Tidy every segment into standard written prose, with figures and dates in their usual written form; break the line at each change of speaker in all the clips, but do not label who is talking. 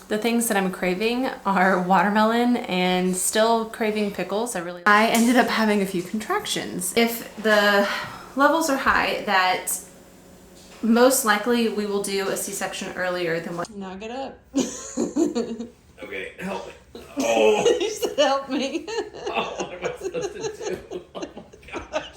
The things that I'm craving are watermelon and still craving pickles. I ended up having a few contractions. If the levels are high, that most likely we will do a C-section earlier than what. Now get up.
Okay, help me. Oh!
You said help me.
Oh, what am I supposed to do? Oh my gosh.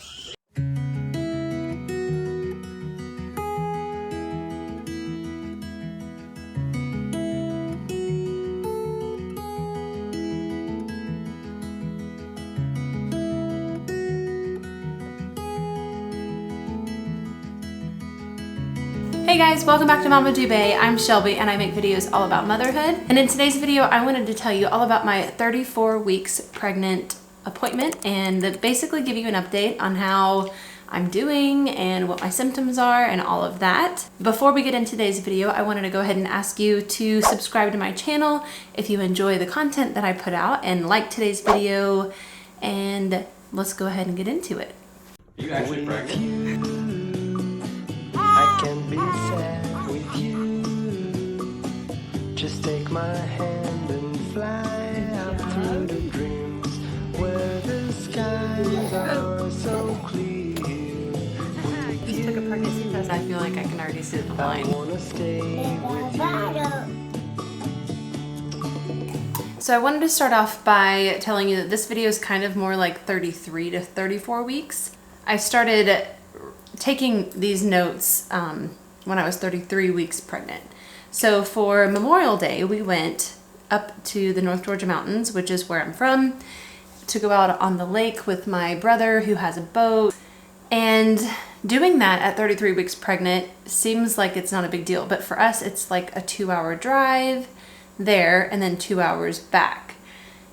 Hey guys, welcome back to Mama Do Bae. I'm Shelby and I make videos all about motherhood. And in today's video, I wanted to tell you all about my 34 weeks pregnant appointment and basically give you an update on how I'm doing and what my symptoms are and all of that. Before we get into today's video, I wanted to go ahead and ask you to subscribe to my channel if you enjoy the content that I put out and like today's video, and let's go ahead and get into it.
Are you actually pregnant?
I can be sad with you. Just take my hand and fly out through the dreams where the skies are so clear.
Just took a pregnancy test. I feel like I can already see the
I
line.
wanna stay with you.
So I wanted to start off by telling you that this video is kind of more like 33 to 34 weeks. I started taking these notes when I was 33 weeks pregnant. So for Memorial Day, we went up to the North Georgia mountains, which is where I'm from, to go out on the lake with my brother who has a boat. And doing that at 33 weeks pregnant seems like it's not a big deal, but for us, it's like a 2-hour drive there and then 2 hours back.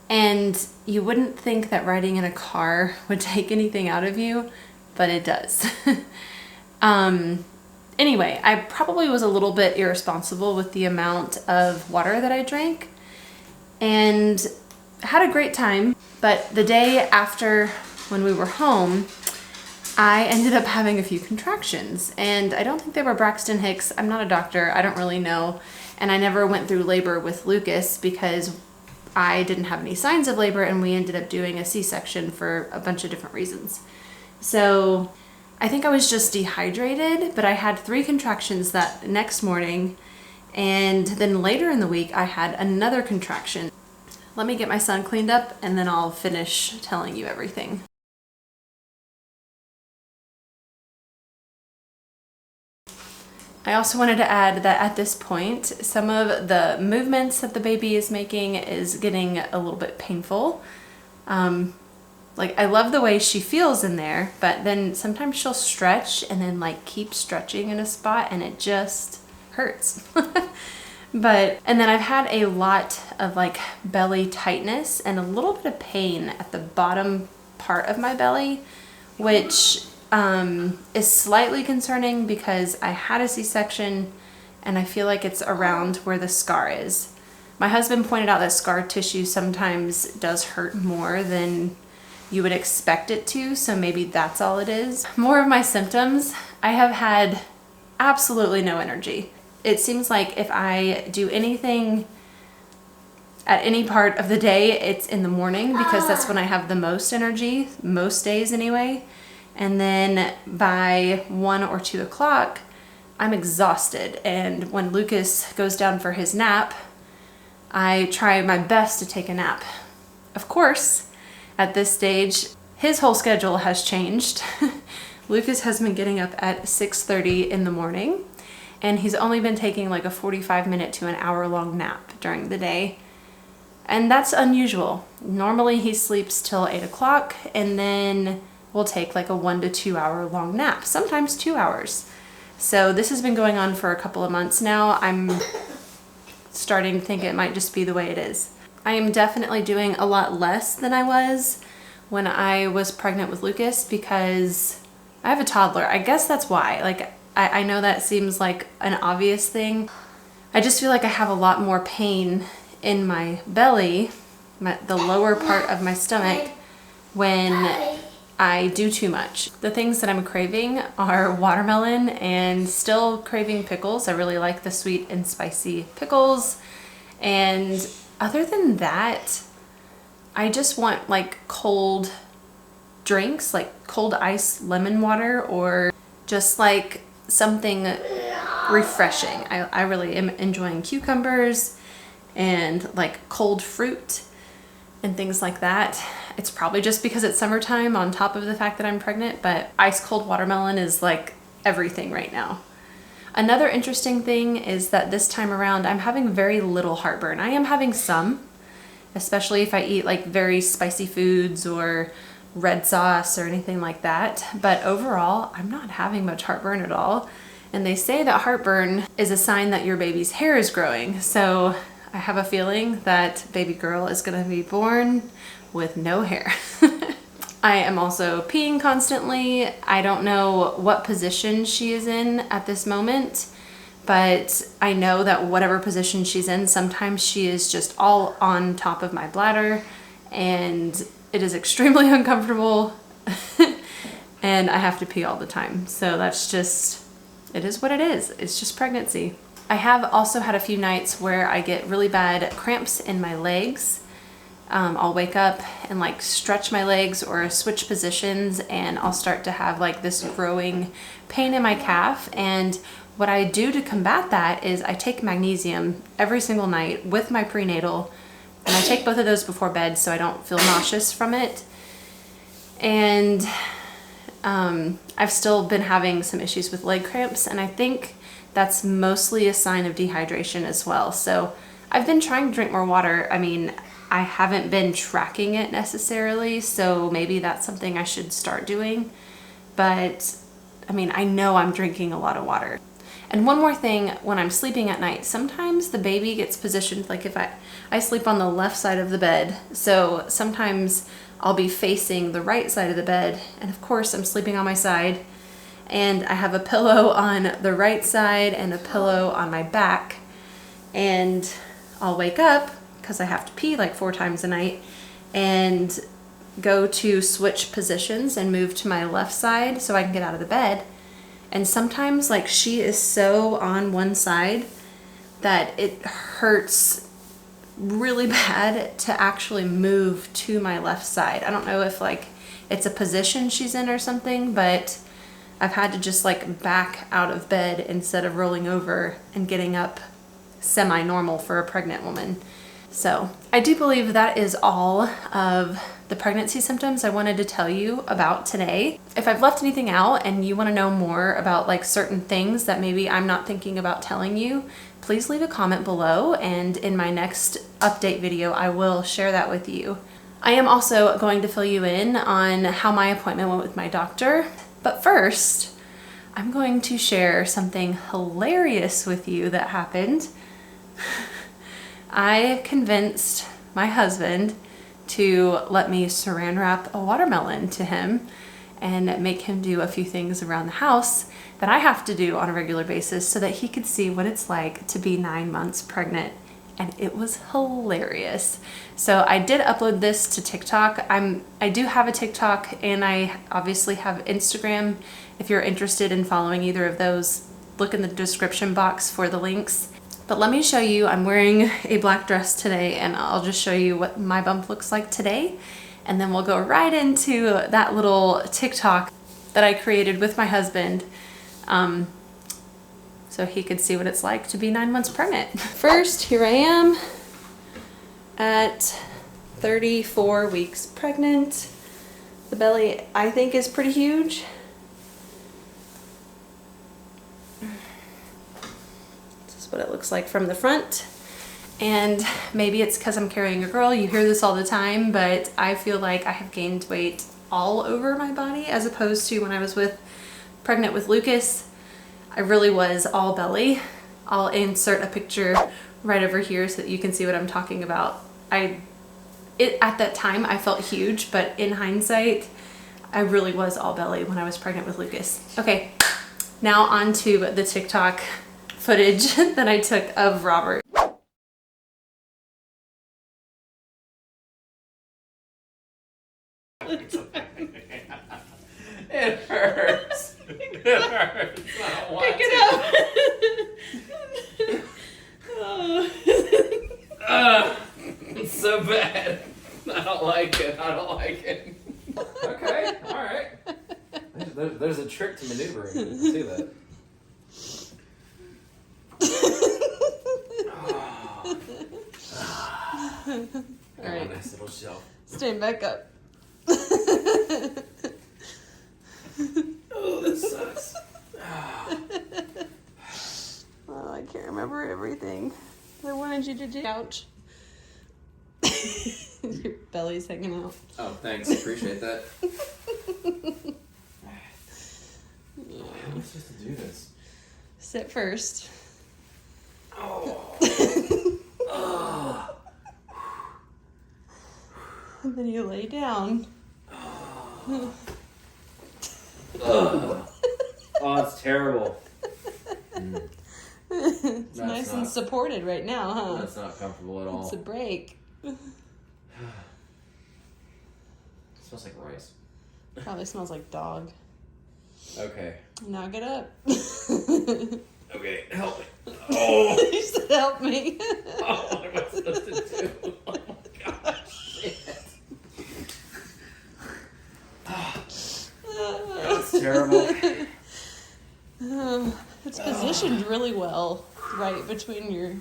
And you wouldn't think that riding in a car would take anything out of you, but it does. Anyway, I probably was a little bit irresponsible with the amount of water that I drank and had a great time. But the day after, when we were home, I ended up having a few contractions, and I don't think they were Braxton Hicks. I'm not a doctor. I don't really know. And I never went through labor with Lucas because I didn't have any signs of labor, and we ended up doing a C-section for a bunch of different reasons. So I think I was just dehydrated, but I had 3 contractions that next morning, and then later in the week I had another contraction. Let me get my son cleaned up and then I'll finish telling you everything. I also wanted to add that at this point, some of the movements that the baby is making is getting a little bit painful. Like, I love the way she feels in there, but then sometimes she'll stretch and then like keep stretching in a spot and it just hurts. And then I've had a lot of like belly tightness and a little bit of pain at the bottom part of my belly, which is slightly concerning because I had a C-section and I feel like it's around where the scar is. My husband pointed out that scar tissue sometimes does hurt more than you would expect it to, so maybe that's all it is. More of my symptoms, I have had absolutely no energy. It seems like if I do anything at any part of the day, it's in the morning because that's when I have the most energy, most days anyway. And then by 1 or 2 o'clock, I'm exhausted. And when Lucas goes down for his nap, I try my best to take a nap. Of course, at this stage, his whole schedule has changed. Lucas has been getting up at 6:30 in the morning, and he's only been taking like a 45-minute to an hour-long nap during the day. And that's unusual. Normally he sleeps till 8 o'clock, and then we'll take like a 1 to 2 hour long nap, sometimes 2 hours. So this has been going on for a couple of months now. I'm starting to think it might just be the way it is. I am definitely doing a lot less than I was when I was pregnant with Lucas because I have a toddler. I guess that's why. Like, I know that seems like an obvious thing. I just feel like I have a lot more pain in my belly, the lower part of my stomach, when I do too much. The things that I'm craving are watermelon and still craving pickles. I really like the sweet and spicy pickles. And other than that, I just want like cold drinks, like cold ice lemon water, or just like something refreshing. I really am enjoying cucumbers and like cold fruit and things like that. It's probably just because it's summertime on top of the fact that I'm pregnant, but ice cold watermelon is like everything right now. Another interesting thing is that this time around I'm having very little heartburn. I am having some, especially if I eat like very spicy foods or red sauce or anything like that. But overall, I'm not having much heartburn at all. And they say that heartburn is a sign that your baby's hair is growing. So I have a feeling that baby girl is gonna be born with no hair. I am also peeing constantly. I don't know what position she is in at this moment, but I know that whatever position she's in, sometimes she is just all on top of my bladder, and it is extremely uncomfortable and I have to pee all the time. So that's just, it is what it is. It's just pregnancy. I have also had a few nights where I get really bad cramps in my legs. I'll wake up and like stretch my legs or switch positions, and I'll start to have like this growing pain in my calf. And what I do to combat that is I take magnesium every single night with my prenatal, and I take both of those before bed so I don't feel nauseous from it. And I've still been having some issues with leg cramps, and I think that's mostly a sign of dehydration as well. So I've been trying to drink more water. I mean, I haven't been tracking it necessarily, so maybe that's something I should start doing. But I mean, I know I'm drinking a lot of water. And one more thing, when I'm sleeping at night, sometimes the baby gets positioned, like if I sleep on the left side of the bed, so sometimes I'll be facing the right side of the bed, and of course I'm sleeping on my side, and I have a pillow on the right side and a pillow on my back, and I'll wake up because I have to pee like 4 times a night and go to switch positions and move to my left side so I can get out of the bed. And sometimes like she is so on one side that it hurts really bad to actually move to my left side. I don't know if like it's a position she's in or something, but I've had to just like back out of bed instead of rolling over and getting up semi-normal for a pregnant woman. So I do believe that is all of the pregnancy symptoms I wanted to tell you about today. If I've left anything out and you want to know more about like certain things that maybe I'm not thinking about telling you, please leave a comment below, and in my next update video I will share that with you. I am also going to fill you in on how my appointment went with my doctor, but first I'm going to share something hilarious with you that happened. I convinced my husband to let me saran wrap a watermelon to him and make him do a few things around the house that I have to do on a regular basis so that he could see what it's like to be 9 months pregnant. And it was hilarious. So I did upload this to TikTok. I do have a TikTok, and I obviously have Instagram. If you're interested in following either of those, look in the description box for the links. But let me show you, I'm wearing a black dress today, and I'll just show you what my bump looks like today. And then we'll go right into that little TikTok that I created with my husband, so he could see what it's like to be 9 months pregnant. First, here I am at 34 weeks pregnant. The belly, I think, is pretty huge. What it looks like from the front. And maybe it's because I'm carrying a girl, you hear this all the time, but I feel like I have gained weight all over my body as opposed to when I was pregnant with Lucas. I really was all belly. I'll insert a picture right over here so that you can see what I'm talking about. At that time I felt huge, but in hindsight I really was all belly when I was pregnant with Lucas. Okay, now on to the TikTok footage that I took of Robert.
It hurts. It hurts. I don't want
Pick it up. Oh.
so bad. I don't like it. I don't like it. Okay, alright. There's a trick to maneuvering. I see that.
Alright.
Nice little shelf.
Stand back up.
Oh, this sucks.
Oh, I can't remember everything. I wanted you to do. Couch. Your belly's hanging out.
Oh, thanks. Appreciate that.
Yeah.
How am I supposed to do this?
Sit first.
Oh. Oh.
And then you lay down.
Oh. Oh, it's terrible.
It's nice and supported right now, huh?
That's not comfortable at all.
It's a break.
It smells like rice.
Probably smells like dog.
Okay.
Now get up.
Okay, help me. Oh!
You said help me.
Oh, what am I supposed to do? Oh my gosh. Shit. That's terrible.
It's positioned really well, right between your.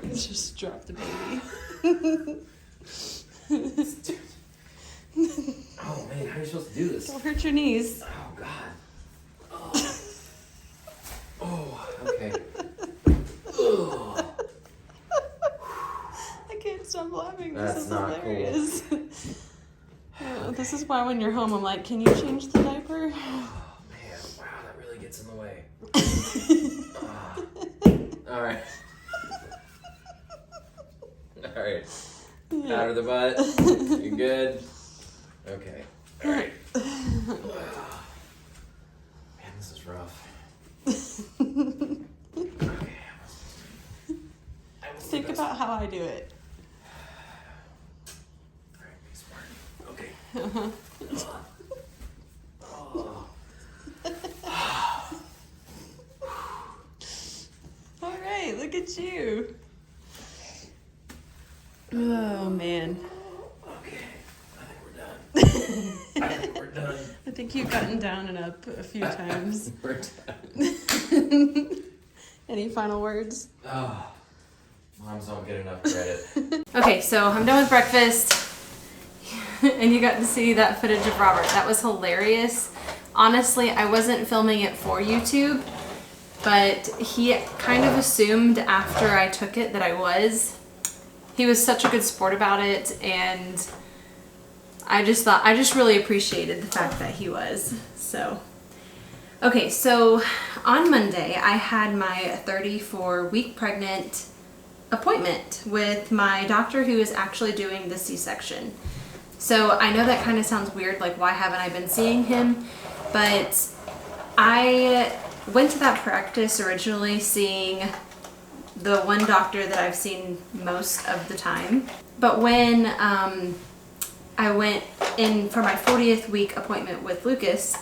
Just drop the baby.
Oh man, how are you supposed to do this?
Don't hurt your knees.
Oh god. Oh, oh okay. Oh.
I can't stop laughing.
That's
This is
not
hilarious. This is why when you're home, I'm like, can you change the diaper?
Oh man, wow, that really gets in the way. All right. All right.
Yeah.
Out of the butt. You're good. Okay. All right. Man, this is rough. Okay.
Think about how I do it.
All right, be smart. Okay.
All right, look at you. Oh man.
Okay. I think we're done. I think we're done.
I think you've gotten down and up a few times.
We're done.
Any final words?
Oh. Moms don't get enough credit.
Okay, so I'm done with breakfast. And you got to see that footage of Robert. That was hilarious. Honestly, I wasn't filming it for YouTube, but he kind of assumed after I took it that I was. He was such a good sport about it, and I just really appreciated the fact that he was. So, okay, so on Monday, I had my 34-week pregnant appointment with my doctor who is actually doing the C-section. So I know that kind of sounds weird, like why haven't I been seeing him? But I went to that practice originally seeing the one doctor that I've seen most of the time. But when I went in for my 40th week appointment with Lucas,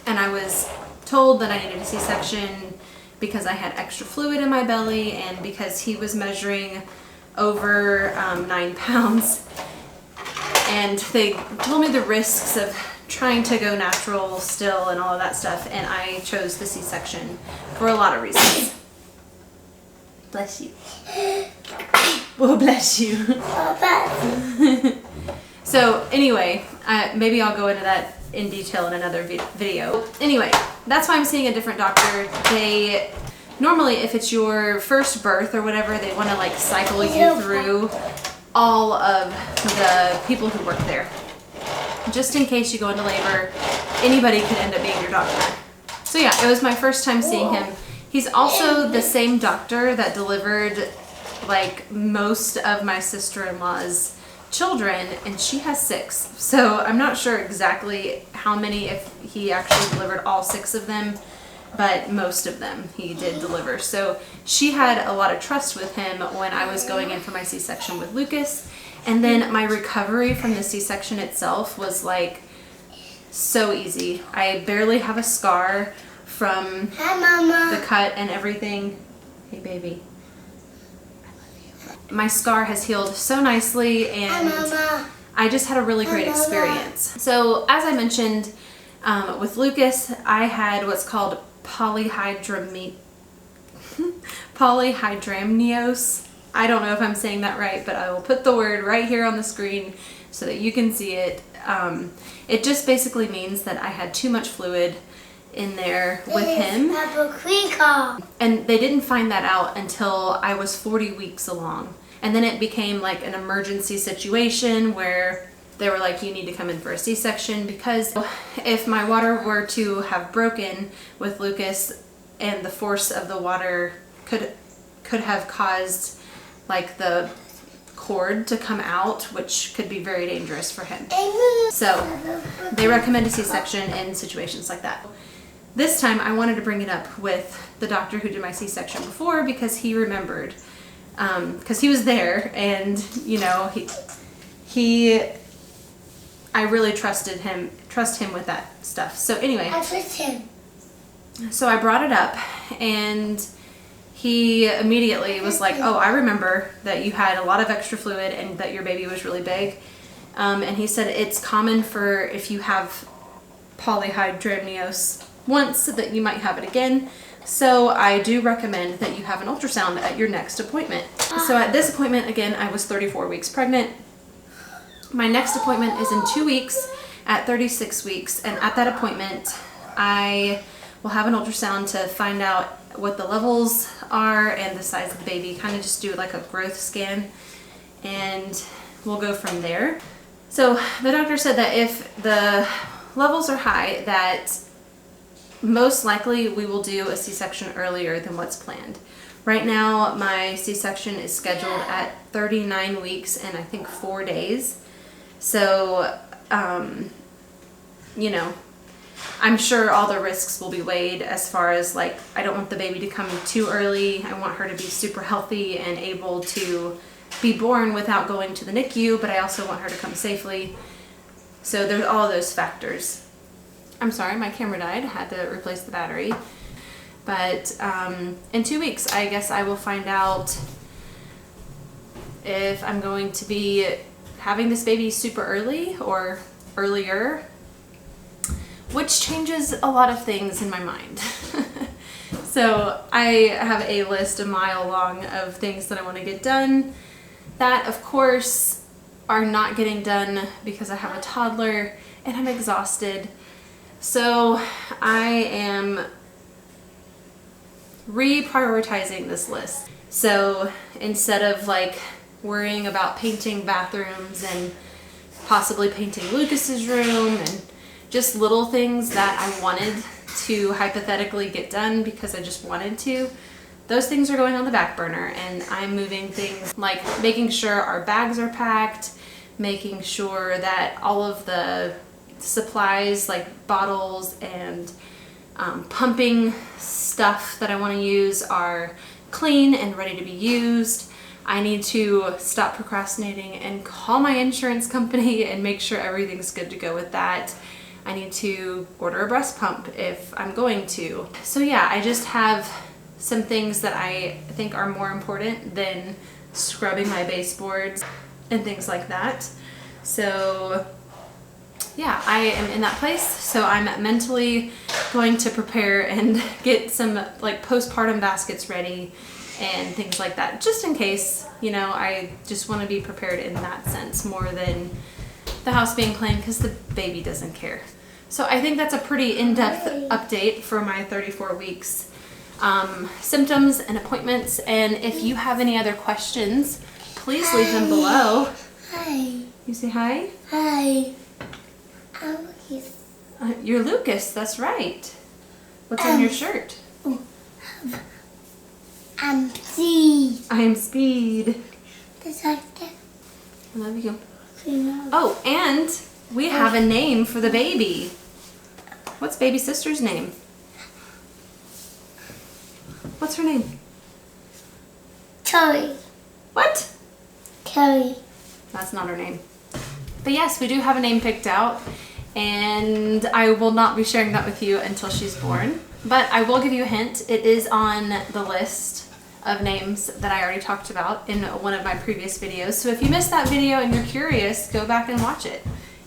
and I was told that I needed a C-section because I had extra fluid in my belly and because he was measuring over 9 pounds. And they told me the risks of trying to go natural still and all of that stuff, and I chose the C-section for a lot of reasons. Bless you. Well, bless you. So anyway, maybe I'll go into that in detail in another video. Anyway, that's why I'm seeing a different doctor. They normally, if it's your first birth or whatever, they want to like cycle you through all of the people who work there. Just in case you go into labor, anybody could end up being your doctor. So yeah, it was my first time seeing him. He's also the same doctor that delivered like most of my sister-in-law's children, and she has 6. So I'm not sure exactly how many, if he actually delivered all 6 of them, but most of them he did deliver. So she had a lot of trust with him when I was going in for my C-section with Lucas. And then my recovery from the C-section itself was like so easy. I barely have a scar from the cut and everything. Hey baby, I love you. My scar has healed so nicely, and I just had a really great experience. So as I mentioned, with Lucas, I had what's called polyhydramnios. I don't know if I'm saying that right, but I will put the word right here on the screen so that you can see it. It just basically means that I had too much fluid in there with him. And they didn't find that out until I was 40 weeks along. And then it became like an emergency situation where they were like, you need to come in for a C-section, because if my water were to have broken with Lucas and the force of the water could have caused like the cord to come out, which could be very dangerous for him. So they recommend a C-section in situations like that. This time I wanted to bring it up with the doctor who did my C-section before, because he remembered, because he was there, and you know, I really trust him with that stuff. So anyway,
I trust him.
So I brought it up, and he immediately was like, oh, I remember that you had a lot of extra fluid and that your baby was really big. And he said it's common for, if you have polyhydramnios once, that you might have it again. So I do recommend that you have an ultrasound at your next appointment. So at this appointment, again, I was 34 weeks pregnant. My next appointment is in 2 weeks at 36 weeks. And at that appointment, I will have an ultrasound to find out what the levels are and the size of the baby, kind of just do like a growth scan, and we'll go from there. So the doctor said that if the levels are high, that most likely we will do a C-section earlier than what's planned. Right now my C-section is scheduled at 39 weeks and I think 4 days. So, you know, I'm sure all the risks will be weighed, as far as like, I don't want the baby to come too early. I want her to be super healthy and able to be born without going to the NICU, but I also want her to come safely. So there's all of those factors. I'm sorry, my camera died. I had to replace the battery. But in 2 weeks, I guess I will find out if I'm going to be having this baby super early or earlier, which changes a lot of things in my mind. So I have a list a mile long of things that I want to get done that, of course, are not getting done because I have a toddler and I'm exhausted. So I am reprioritizing this list. So instead of like worrying about painting bathrooms and possibly painting Lucas's room and just little things that I wanted to hypothetically get done because I just wanted to, those things are going on the back burner, and I'm moving things like making sure our bags are packed, making sure that all of the supplies like bottles and pumping stuff that I want to use are clean and ready to be used. I need to stop procrastinating and call my insurance company and make sure everything's good to go with that. I need to order a breast pump if I'm going to. So yeah, I just have some things that I think are more important than scrubbing my baseboards and things like that. So yeah, I am in that place. So I'm mentally going to prepare and get some like postpartum baskets ready and things like that, just in case, you know. I just want to be prepared in that sense more than the house being clean, because the baby doesn't care. So I think that's a pretty in-depth update for my 34 weeks symptoms and appointments. And if you have any other questions, please leave them below.
Hi.
You say hi?
Hi. I'm Lucas.
You're Lucas, that's right. What's on your shirt?
I'm Speed.
I am Speed.
That's like that.
I love you.
You
Oh, and we have a name for the baby. What's baby sister's name? What's her name?
Tori.
What?
Tori.
That's not her name. But yes, we do have a name picked out, and I will not be sharing that with you until she's born. But I will give you a hint. It is on the list of names that I already talked about in one of my previous videos. So if you missed that video and you're curious, go back and watch it.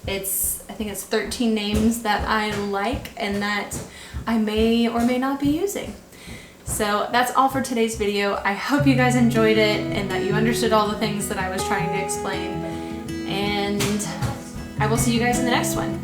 I think it's 13 names that I like and that I may or may not be using. So that's all for today's video. I hope you guys enjoyed it and that you understood all the things that I was trying to explain. And I will see you guys in the next one.